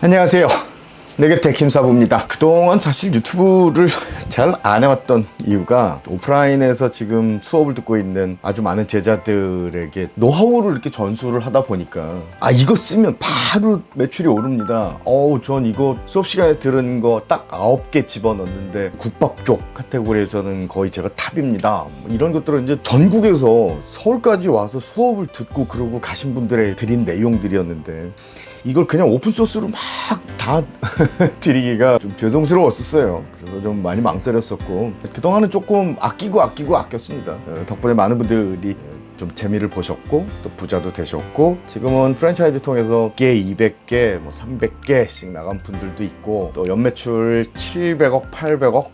안녕하세요. 내게텍 김사부입니다. 그동안 사실 유튜브를 잘 안 해왔던 이유가 오프라인에서 지금 수업을 듣고 있는 아주 많은 제자들에게 노하우를 이렇게 전수를 하다 보니까 이거 쓰면 바로 매출이 오릅니다. 전 이거 수업 시간에 들은 거 딱 9개 집어넣는데 국밥 쪽 카테고리에서는 거의 제가 탑입니다. 이런 것들은 이제 전국에서 서울까지 와서 수업을 듣고 그러고 가신 분들의 드린 내용들이었는데 이걸 그냥 오픈소스로 막 다 드리기가 좀 죄송스러웠었어요. 그래서 좀 많이 망설였었고 그동안은 조금 아꼈습니다. 덕분에 많은 분들이 좀 재미를 보셨고 또 부자도 되셨고 지금은 프랜차이즈 통해서 100개, 200개, 300개씩 나간 분들도 있고 또 연매출 700억, 800억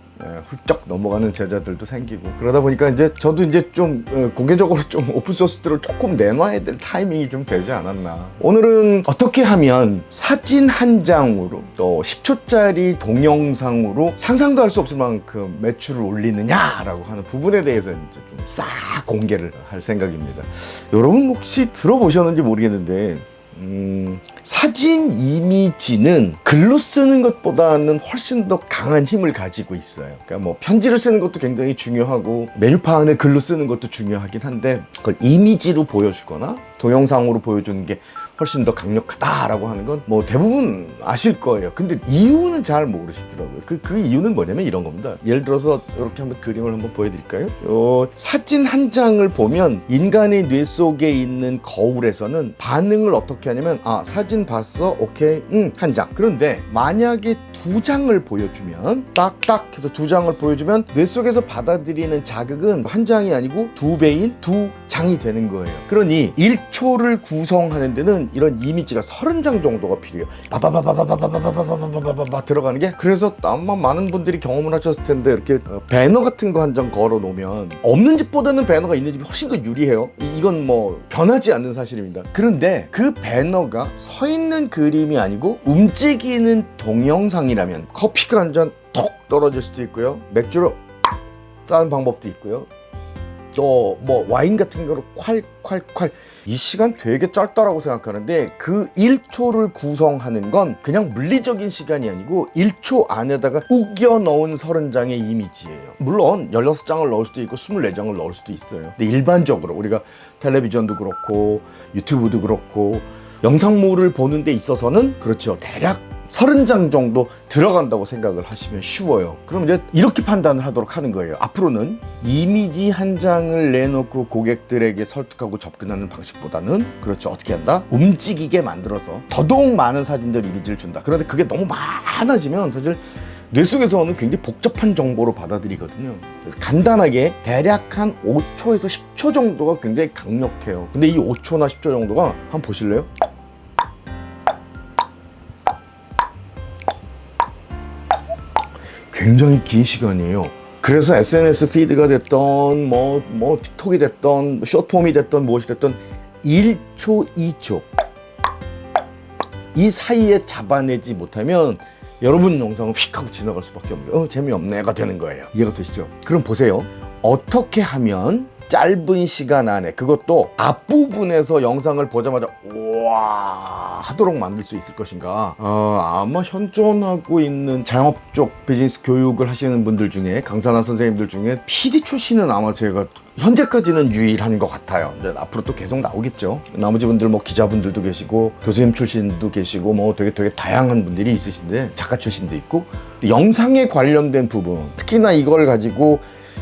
훌쩍 넘어가는 제자들도 생기고 그러다 보니까 이제 저도 이제 좀 공개적으로 좀 오픈소스들을 조금 내놔야 될 타이밍이 좀 되지 않았나. 오늘은 어떻게 하면 사진 한 장으로 또 10초짜리 동영상으로 상상도 할 수 없을 만큼 매출을 올리느냐라고 하는 부분에 대해서 이제 좀 싹 공개를 할 생각입니다. 여러분 혹시 들어보셨는지 모르겠는데 사진 이미지는 글로 쓰는 것보다는 훨씬 더 강한 힘을 가지고 있어요. 그러니까 뭐 편지를 쓰는 것도 굉장히 중요하고 메뉴판을 글로 쓰는 것도 중요하긴 한데 그걸 이미지로 보여주거나 동영상으로 보여주는 게 훨씬 더 강력하다라고 하는 건 뭐 대부분 아실 거예요. 근데 이유는 잘 모르시더라고요. 그 이유는 뭐냐면 이런 겁니다. 예를 들어서 이렇게 한번 그림을 한번 보여드릴까요? 사진 한 장을 보면 인간의 뇌 속에 있는 거울에서는 반응을 어떻게 하냐면 사진 봤어? 오케이. 한 장. 그런데 만약에 두 장을 보여주면 딱딱 해서 두 장을 보여주면 뇌 속에서 받아들이는 자극은 한 장이 아니고 두 배인 두 장이 되는 거예요. 그러니 1초를 구성하는 데는 이런 이미지가 30장 정도가 필요해요. 바바바바바바바바바바바바 들어가는 게. 그래서 아마 많은 분들이 경험을 하셨을 텐데 이렇게 배너 같은 거 한 장 걸어 놓으면 없는 집보다는 배너가 있는 집이 훨씬 더 유리해요. 이건 뭐 변하지 않는 사실입니다. 그런데 그 배너가 서 있는 그림이 아니고 움직이는 동영상이라면 커피가 한 잔 톡 떨어질 수도 있고요. 맥주를 따는 방법도 있고요. 또 뭐 와인 같은 거로 콸콸콸 이 시간 되게 짧다라고 생각하는데 그 1초를 구성하는 건 그냥 물리적인 시간이 아니고 1초 안에다가 우겨 넣은 30장의 이미지예요. 물론 16장을 넣을 수도 있고 24장을 넣을 수도 있어요. 근데 일반적으로 우리가 텔레비전도 그렇고 유튜브도 그렇고 영상물을 보는 데 있어서는 그렇죠. 대략 30장 정도 들어간다고 생각을 하시면 쉬워요. 그럼 이제 이렇게 판단을 하도록 하는 거예요. 앞으로는 이미지 한 장을 내놓고 고객들에게 설득하고 접근하는 방식보다는 그렇죠. 어떻게 한다? 움직이게 만들어서 더더욱 많은 사진들 이미지를 준다. 그런데 그게 너무 많아지면 사실 뇌 속에서는 굉장히 복잡한 정보로 받아들이거든요. 그래서 간단하게 대략 한 5초에서 10초 정도가 굉장히 강력해요. 근데 이 5초나 10초 정도가 한번 보실래요? 굉장히 긴 시간이에요. 그래서 SNS 피드가 됐던 뭐 틱톡이 됐던 숏폼이 됐던 무엇이 됐던 1초, 2초 이 사이에 잡아내지 못하면 여러분 영상은 휙 하고 지나갈 수밖에 없는 재미없네가 되는 거예요. 이해가 되시죠? 그럼 보세요. 어떻게 하면 짧은 시간 안에 그것도 앞부분에서 영상을 보자마자 우와 하도록 만들 수 있을 것인가. 아마 현존하고 있는 자영업 쪽 비즈니스 교육을 하시는 분들 중에 강사나 선생님들 중에 PD 출신은 아마 제가 현재까지는 유일한 것 같아요. 이제 앞으로 또 계속 나오겠죠. 나머지 분들 뭐 기자분들도 계시고 교수님 출신도 계시고 뭐 되게 다양한 분들이 있으신데 작가 출신도 있고 영상에 관련된 부분 특히나 이걸 가지고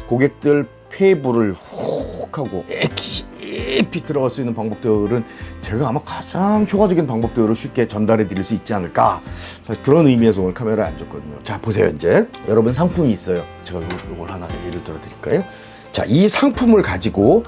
고객들 폐부를 훅 하고 깊이 들어갈 수 있는 방법들은 제가 아마 가장 효과적인 방법들을 쉽게 전달해 드릴 수 있지 않을까. 사실 그런 의미에서 오늘 카메라에 앉았거든요. 자 보세요. 이제 여러분 상품이 있어요. 제가 이걸 하나 예를 들어 드릴까요? 자, 이 상품을 가지고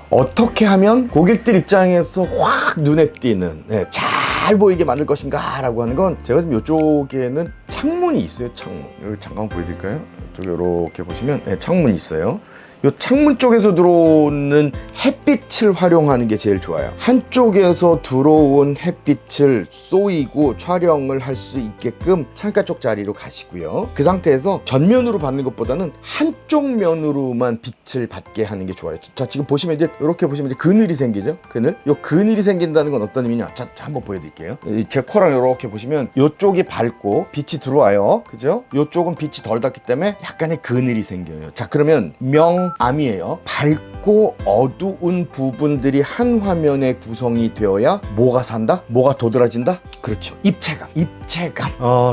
어떻게 하면 고객들 입장에서 확 눈에 띄는 잘 보이게 만들 것인가 라고 하는 건 제가 지금 이쪽에는 창문이 있어요. 창문. 여기 잠깐 보여드릴까요? 이쪽에 이렇게 보시면 창문이 있어요. 요 창문 쪽에서 들어오는 햇빛을 활용하는 게 제일 좋아요. 한쪽에서 들어온 햇빛을 쏘이고 촬영을 할 수 있게끔 창가 쪽 자리로 가시고요. 그 상태에서 전면으로 받는 것보다는 한쪽 면으로만 빛을 받게 하는 게 좋아요. 자, 지금 보시면 이제 이렇게 보시면 이제 그늘이 생기죠. 그늘. 요 그늘이 생긴다는 건 어떤 의미냐? 자, 한번 보여드릴게요. 제 코랑 이렇게 보시면 요쪽이 밝고 빛이 들어와요. 그죠? 요쪽은 빛이 덜 닿기 때문에 약간의 그늘이 생겨요. 자, 그러면 명암이에요. 밝고 어두운 부분들이 한 화면에 구성이 되어야 뭐가 산다? 뭐가 도드라진다? 그렇죠. 입체감.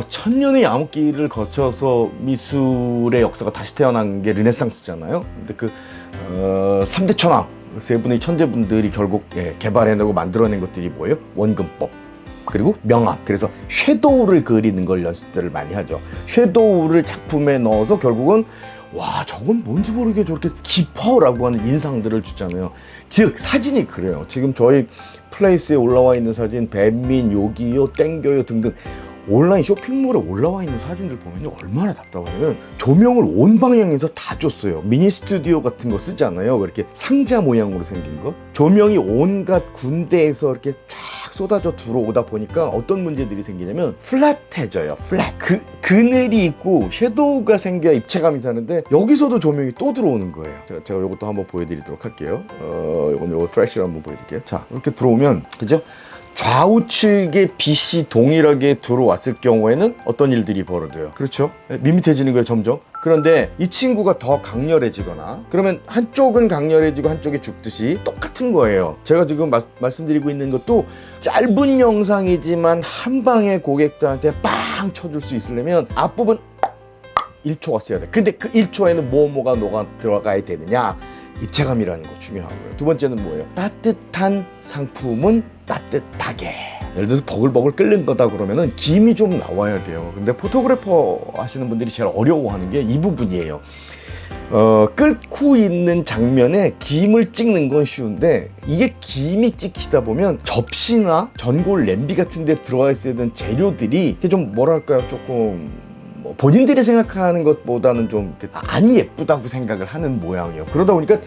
천년의 암흑기를 거쳐서 미술의 역사가 다시 태어난 게 르네상스잖아요. 근데 그 3대 천왕 세 분의 천재분들이 결국 개발해내고 만들어낸 것들이 뭐예요? 원근법, 그리고 명암. 그래서 섀도우를 그리는 걸 연습들을 많이 하죠. 섀도우를 작품에 넣어서 결국은 와, 저건 뭔지 모르게 저렇게 깊어라고 하는 인상들을 주잖아요. 즉 사진이 그래요. 지금 저희 플레이스에 올라와 있는 사진, 뱀민, 요기요, 땡겨요 등등 온라인 쇼핑몰에 올라와 있는 사진들 보면요, 얼마나 답답하냐면 조명을 온 방향에서 다 줬어요. 미니 스튜디오 같은 거 쓰잖아요. 이렇게 상자 모양으로 생긴 거. 조명이 온갖 군데에서 이렇게 쫙 쏟아져 들어오다 보니까 어떤 문제들이 생기냐면 플랫해져요. 플랫. 그늘이 있고 섀도우가 생겨 입체감이 사는데 여기서도 조명이 또 들어오는 거예요. 제가 이것도 한번 보여드리도록 할게요. 이거 프레쉬로 한번 보여드릴게요. 자, 이렇게 들어오면, 그죠? 좌우측의 빛이 동일하게 들어왔을 경우에는 어떤 일들이 벌어져요? 그렇죠? 밋밋해지는 거예요, 점점. 그런데 이 친구가 더 강렬해지거나, 그러면 한쪽은 강렬해지고 한쪽이 죽듯이 똑같은 거예요. 제가 지금 말씀드리고 있는 것도 짧은 영상이지만 한 방에 고객들한테 빵 쳐줄 수 있으려면 앞부분 1초가 써야 돼. 근데 그 1초에는 뭐가 녹아 들어가야 되느냐? 입체감이라는 거 중요하고요. 두 번째는 뭐예요? 따뜻한 상품은 따뜻하게. 예를 들어서 버글버글 끓는 거다 그러면은 김이 좀 나와야 돼요. 근데 포토그래퍼 하시는 분들이 제일 어려워하는 게 이 부분이에요. 끓고 있는 장면에 김을 찍는 건 쉬운데 이게 김이 찍히다 보면 접시나 전골 냄비 같은 데 들어가 있어야 되는 재료들이 좀 뭐랄까요, 조금 본인들이 생각하는 것보다는 좀 안 예쁘다고 생각을 하는 모양이에요. 그러다 보니까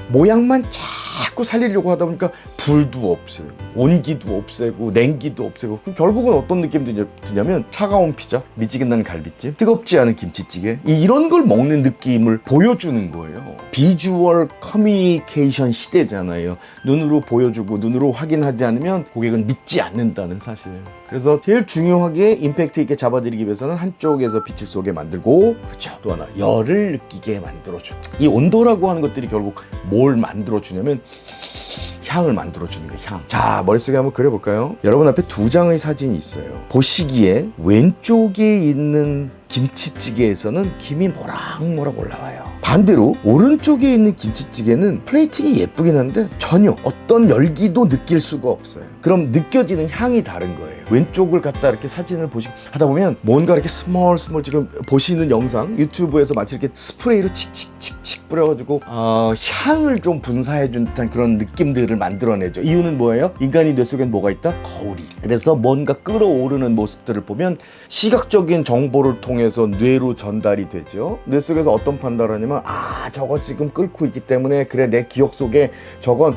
모양만 자꾸 살리려고 하다 보니까 불도 없애고 온기도 없애고 냉기도 없애고, 그럼 결국은 어떤 느낌이 드냐면 차가운 피자, 미지근한 갈비찜, 뜨겁지 않은 김치찌개, 이런 걸 먹는 느낌을 보여주는 거예요. 비주얼 커뮤니케이션 시대잖아요. 눈으로 보여주고 눈으로 확인하지 않으면 고객은 믿지 않는다는 사실. 그래서 제일 중요하게 임팩트 있게 잡아드리기 위해서는 한쪽에서 빛을 쏘게 만들고, 그렇죠, 또 하나 열을 느끼게 만들어주고. 이 온도라고 하는 것들이 결국 뭘 만들어주냐면 향을 만들어주는 거예요. 향. 자, 머릿속에 한번 그려볼까요? 여러분 앞에 두 장의 사진이 있어요. 보시기에 왼쪽에 있는 김치찌개에서는 김이 모락모락 올라와요. 반대로 오른쪽에 있는 김치찌개는 플레이팅이 예쁘긴 한데 전혀 어떤 열기도 느낄 수가 없어요. 그럼 느껴지는 향이 다른 거예요. 왼쪽을 갖다 이렇게 사진을 하다 보면 뭔가 이렇게 스몰 지금 보시는 영상 유튜브에서 마치 이렇게 스프레이로 칙칙칙칙 뿌려가지고 향을 좀 분사해준 듯한 그런 느낌들을 만들어내죠. 이유는 뭐예요? 인간이 뇌 속엔 뭐가 있다? 거울이. 그래서 뭔가 끓어오르는 모습들을 보면 시각적인 정보를 통해서 뇌로 전달이 되죠. 뇌 속에서 어떤 판단을 하냐면 저거 지금 끓고 있기 때문에 그래, 내 기억 속에 저건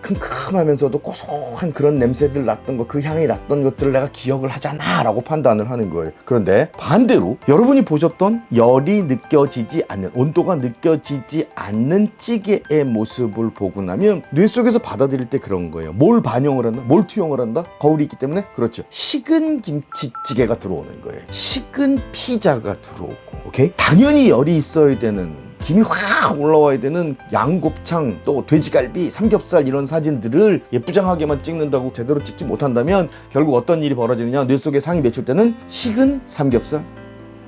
큼큼하면서도 고소한 그런 냄새들 났던 거, 그 향이 났던 것들을 내가 기억을 하잖아 라고 판단을 하는 거예요. 그런데 반대로 여러분이 보셨던 열이 느껴지지 않는, 온도가 느껴지지 않는 찌개의 모습을 보고 나면 뇌 속에서 받아들일 때 그런 거예요. 뭘 반영을 한다? 뭘 투영을 한다? 거울이 있기 때문에. 그렇죠. 식은 김치찌개가 들어오는 거예요. 식은 피자가 들어오고, 오케이? 당연히 열이 있어야 되는, 김이 확 올라와야 되는 양곱창, 또 돼지갈비, 삼겹살, 이런 사진들을 예쁘장하게만 찍는다고 제대로 찍지 못한다면 결국 어떤 일이 벌어지느냐? 뇌 속에 상이 맺힐 때는 식은 삼겹살,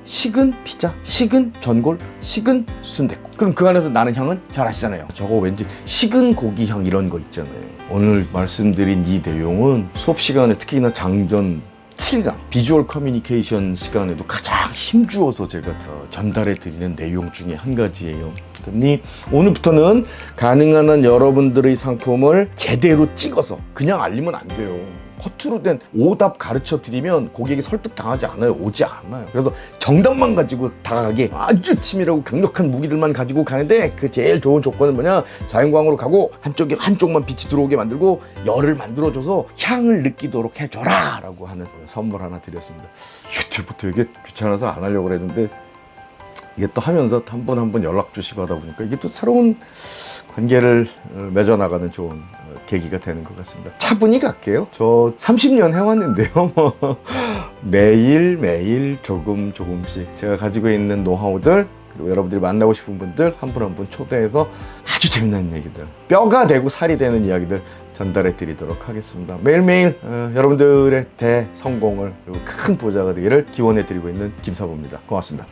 식은 피자, 식은 전골, 식은 순댓국. 그럼 그 안에서 나는 향은 잘 아시잖아요. 저거 왠지 식은 고기 향 이런 거 있잖아요. 오늘 말씀드린 이 내용은 수업 시간에 특히나 장전 7강 비주얼 커뮤니케이션 시간에도 가장 힘주어서 제가 전달해 드리는 내용 중에 한 가지예요. 그러니 오늘부터는 가능한 한 여러분들의 상품을 제대로 찍어서 그냥 알리면 안 돼요. 허투루 된 오답 가르쳐 드리면 고객이 설득당하지 않아요. 오지 않아요. 그래서 정답만 가지고 다가가게 아주 치밀하고 강력한 무기들만 가지고 가는데 그 제일 좋은 조건은 뭐냐? 자연광으로 가고 한쪽만 빛이 들어오게 만들고 열을 만들어줘서 향을 느끼도록 해줘라 라고 하는 선물 하나 드렸습니다. 유튜브 되게 귀찮아서 안 하려고 그랬는데 이게 또 하면서 한 번 연락 주시고 하다 보니까 이게 또 새로운 관계를 맺어나가는 좋은 계기가 되는 것 같습니다. 차분히 갈게요. 저 30년 해왔는데요. 매일 조금씩 제가 가지고 있는 노하우들, 그리고 여러분들이 만나고 싶은 분들 한 분 한 분 초대해서 아주 재미난 얘기들, 뼈가 되고 살이 되는 이야기들 전달해 드리도록 하겠습니다. 매일매일 여러분들의 대성공을, 그리고 큰 보좌가 되기를 기원해 드리고 있는 김사부입니다. 고맙습니다.